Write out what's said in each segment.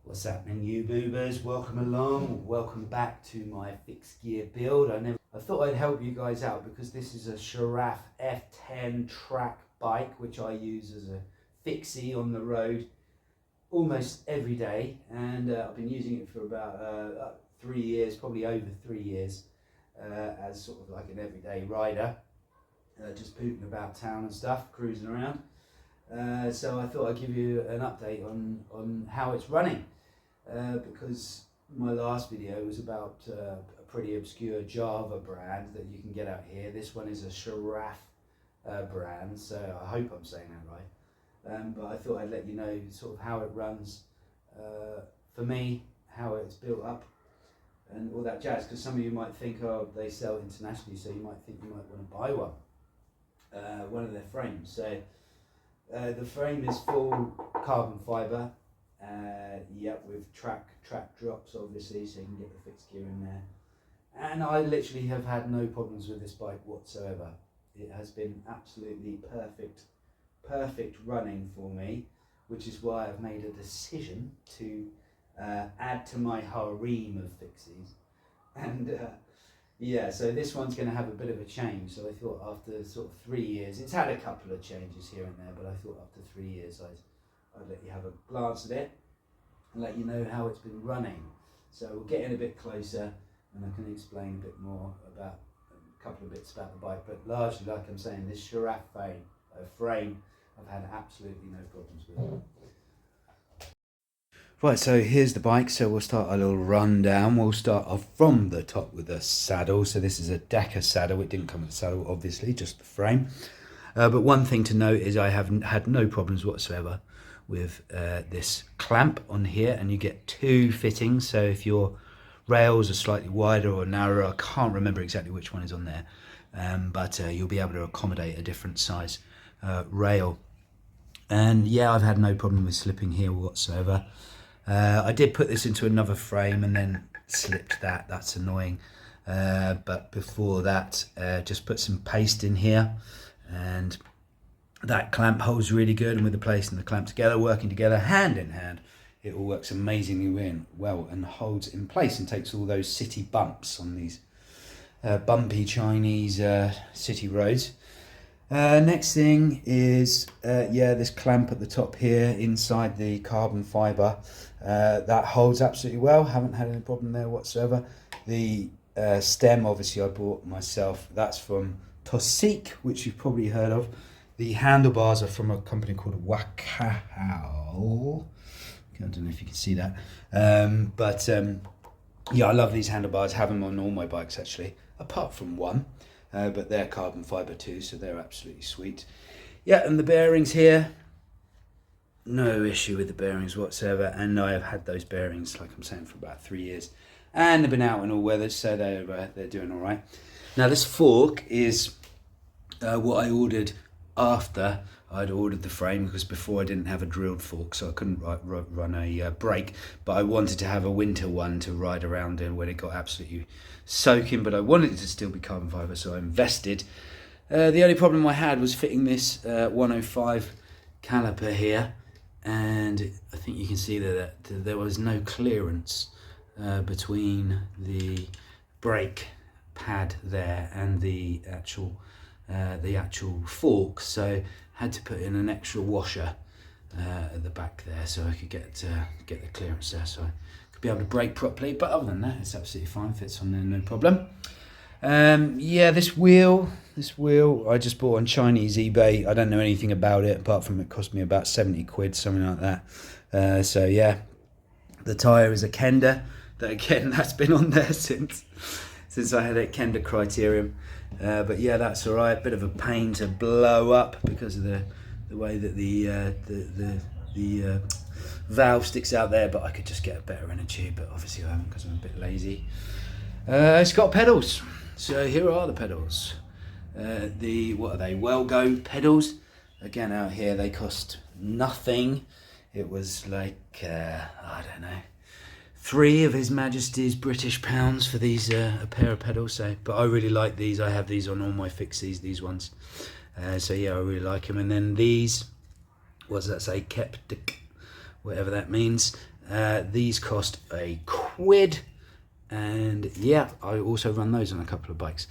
What's happening, you boobers? Welcome along, welcome back to my fixed gear build. I thought I'd help you guys out because this is a Seraph F10 track bike which I use as a fixie on the road almost every day, and I've been using it for about 3 years, probably over 3 years, as sort of like an everyday rider, just pooting about town and stuff, cruising around. So I thought I'd give you an update on how it's running, because my last video was about a pretty obscure Java brand that you can get out here. This one is a Seraph brand, so I hope I'm saying that right. But I thought I'd let you know sort of how it runs for me, how it's built up and all that jazz, because some of you might think, oh, they sell internationally, so you might think you might want to buy one of their frames. So the frame is full carbon fibre, with track drops obviously, so you can get the fixed gear in there. And I literally have had no problems with this bike whatsoever. It has been absolutely perfect running for me, which is why I've made a decision to add to my harem of fixies. And yeah, so this one's going to have a bit of a change. So I thought after sort of 3 years, it's had a couple of changes here and there, but I thought after 3 years I'd let you have a glance at it and let you know how it's been running. So we'll get in a bit closer and I can explain a bit more about a couple of bits about the bike, but largely, like I'm saying, this Seraph frame, I've had absolutely no problems with it. Right, so here's the bike. So we'll start a little rundown. We'll start off from the top with the saddle. So this is a Decker saddle. It didn't come with the saddle, obviously, just the frame. But one thing to note is I haven't had no problems whatsoever with this clamp on here, and you get 2 fittings. So if your rails are slightly wider or narrower, I can't remember exactly which one is on there, but you'll be able to accommodate a different size rail. And yeah, I've had no problem with slipping here whatsoever. I did put this into another frame and then slipped that. That's annoying. But before that, just put some paste in here, and that clamp holds really good. And with the paste and the clamp together, working together hand in hand, it all works amazingly well and holds in place and takes all those city bumps on these bumpy Chinese city roads. Next thing is this clamp at the top here inside the carbon fibre. That holds absolutely well, haven't had any problem there whatsoever. The stem, obviously I bought myself, that's from Tosik, which you've probably heard of. The handlebars are from a company called Wakao. I don't know if you can see that, yeah, I love these handlebars, have them on all my bikes actually, apart from one. But they're carbon fibre too, so they're absolutely sweet. Yeah, and the bearings here, no issue with the bearings whatsoever. And I have had those bearings, like I'm saying, for about 3 years, and they've been out in all weathers, so they're doing all right. Now this fork is what I ordered after I'd ordered the frame, because before I didn't have a drilled fork, so I couldn't run a brake, but I wanted to have a winter one to ride around in when it got absolutely soaking, but I wanted it to still be carbon fibre, so I invested. The only problem I had was fitting this 105 caliper here, and I think you can see that there was no clearance between the brake pad there and the actual fork, so had to put in an extra washer at the back there so I could get the clearance there, so I could be able to brake properly. But other than that, it's absolutely fine, fits on there, no problem. Yeah, this wheel I just bought on Chinese eBay. I don't know anything about it apart from it cost me about 70 quid, something like that. So yeah, the tyre is a Kenda. That again, that's been on there since I had a Kenda Criterium. But yeah, that's all right. Bit of a pain to blow up because of the way that the valve sticks out there, but I could just get a better inner tube, but obviously I haven't because I'm a bit lazy. It's got pedals, so here are the pedals. What are they? Wellgo pedals. Again, out here they cost nothing. It was like I don't know, 3 of His Majesty's British pounds for these a pair of pedals. So, but I really like these. I have these on all my fixies, these ones. So yeah, I really like them. And then these, what does that say? Keptic, whatever that means. These cost £1, and yeah, I also run those on a couple of bikes.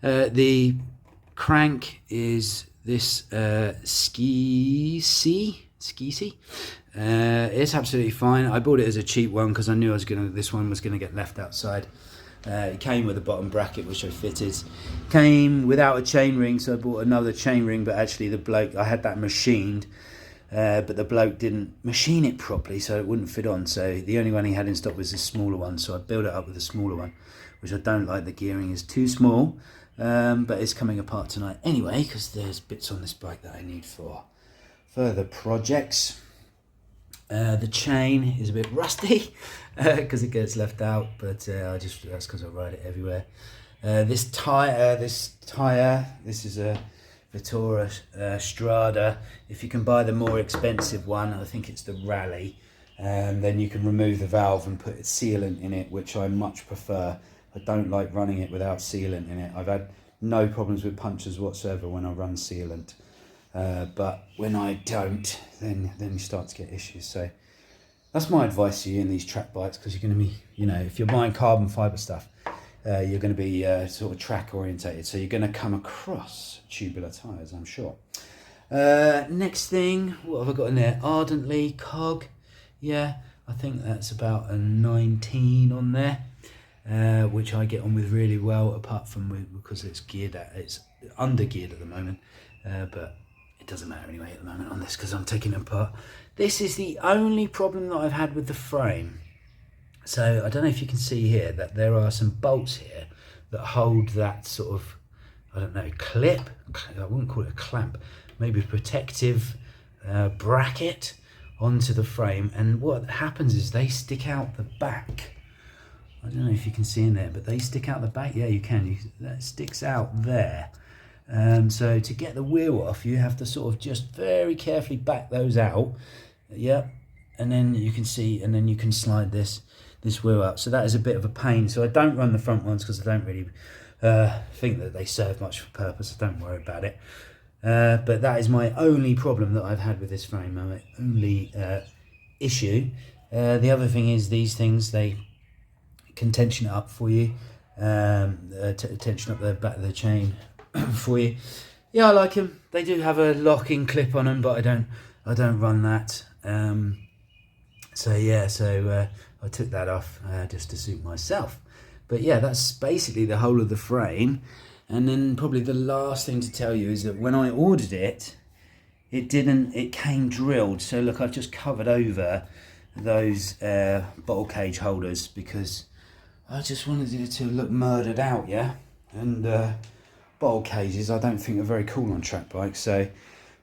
The crank is this fixie. It's absolutely fine. I bought it as a cheap one because I knew this one was gonna get left outside. It came with a bottom bracket which I fitted. Came without a chain ring, so I bought another chain ring, but actually the bloke, I had that machined, but the bloke didn't machine it properly, so it wouldn't fit on. So the only one he had in stock was this smaller one, so I built it up with a smaller one, which I don't like. The gearing is too small, but it's coming apart tonight anyway, because there's bits on this bike that I need for further projects. The chain is a bit rusty because it gets left out, but that's because I ride it everywhere. This tyre, this is a Vittora Strada. If you can buy the more expensive one, I think it's the Rally, then you can remove the valve and put sealant in it, which I much prefer. I don't like running it without sealant in it. I've had no problems with punctures whatsoever when I run sealant. But when I don't, then you start to get issues. So that's my advice to you in these track bikes, because you're going to be, if you're buying carbon fibre stuff, you're going to be sort of track orientated. So you're going to come across tubular tyres, I'm sure. Next thing, what have I got in there? Ardently cog. Yeah, I think that's about a 19 on there, which I get on with really well, apart from because it's under geared at the moment, but it doesn't matter anyway at the moment on this because I'm taking it apart. This is the only problem that I've had with the frame. So I don't know if you can see here that there are some bolts here that hold that sort of, I don't know, clip. I wouldn't call it a clamp, maybe a protective bracket onto the frame. And what happens is they stick out the back. I don't know if you can see in there, but they stick out the back. Yeah, you can. That sticks out there. So to get the wheel off, you have to sort of just very carefully back those out. Yeah, and then you can see, and then you can slide this wheel up. So that is a bit of a pain. So I don't run the front ones because I don't really think that they serve much for purpose. So don't worry about it. But that is my only problem that I've had with this frame. My only issue. The other thing is these things, they can tension it up for you. Tension up the back of the chain for you. Yeah, I like them. They do have a locking clip on them, but I don't run that. So yeah, I took that off just to suit myself. But yeah, that's basically the whole of the frame. And then probably the last thing to tell you is that when I ordered it, it came drilled. So look, I've just covered over those bottle cage holders because I just wanted it to look murdered out, yeah. And bottle cages I don't think are very cool on track bikes. So,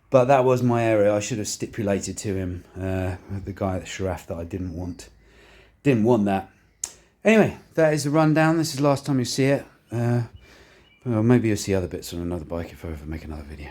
but that was my area. I should have stipulated to him, the guy at Seraph, that I didn't want that. Anyway, that is the rundown. This is the last time you see it. Well, maybe you'll see other bits on another bike if I ever make another video.